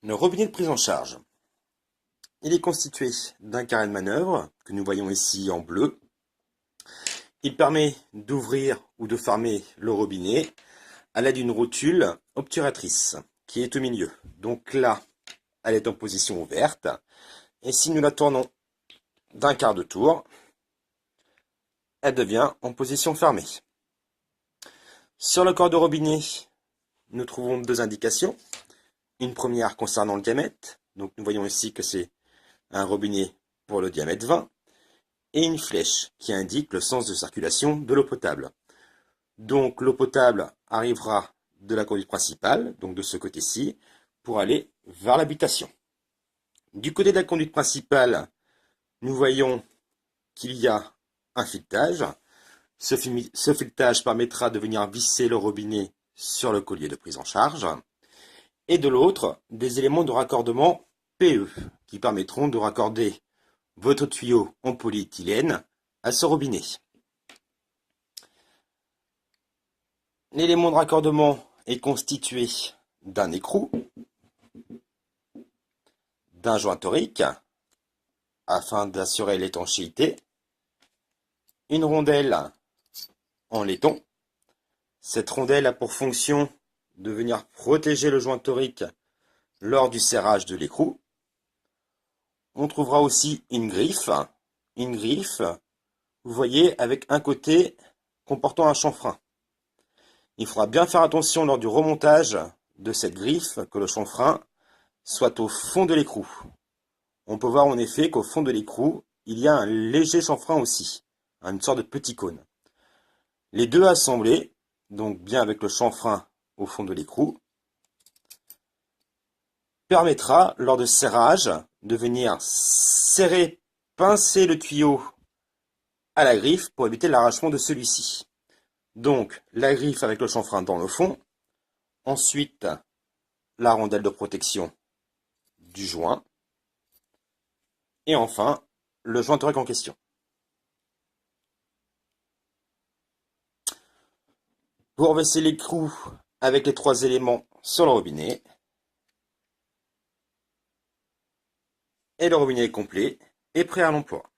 Le robinet de prise en charge. Il est constitué d'un carré de manœuvre, que nous voyons ici en bleu. Il permet d'ouvrir ou de fermer le robinet à l'aide d'une rotule obturatrice qui est au milieu. Donc là, elle est en position ouverte. Et si nous la tournons d'un quart de tour, elle devient en position fermée. Sur le corps de robinet, nous trouvons deux indications. Une première concernant le diamètre. Donc nous voyons ici que c'est un robinet pour le diamètre 20 et une flèche qui indique le sens de circulation de l'eau potable. Donc l'eau potable arrivera de la conduite principale, donc de ce côté-ci, pour aller vers l'habitation. Du côté de la conduite principale, nous voyons qu'il y a un filetage. Ce filetage permettra de venir visser le robinet sur le collier de prise en charge. Et de l'autre, des éléments de raccordement PE qui permettront de raccorder votre tuyau en polyéthylène à ce robinet. L'élément de raccordement est constitué d'un écrou, d'un joint torique afin d'assurer l'étanchéité, une rondelle en laiton. Cette rondelle a pour fonction de venir protéger le joint torique lors du serrage de l'écrou. On trouvera aussi une griffe, vous voyez, avec un côté comportant un chanfrein. Il faudra bien faire attention lors du remontage de cette griffe que le chanfrein soit au fond de l'écrou. On peut voir en effet qu'au fond de l'écrou, il y a un léger chanfrein aussi, une sorte de petit cône. Les deux assemblés, donc bien avec le chanfrein au fond de l'écrou, permettra lors de serrage de venir serrer, pincer le tuyau à la griffe pour éviter l'arrachement de celui-ci. Donc la griffe avec le chanfrein dans le fond, ensuite la rondelle de protection du joint, et enfin le joint torique en question. Vous reversez l'écrou avec les trois éléments sur le robinet, et le robinet est complet et prêt à l'emploi.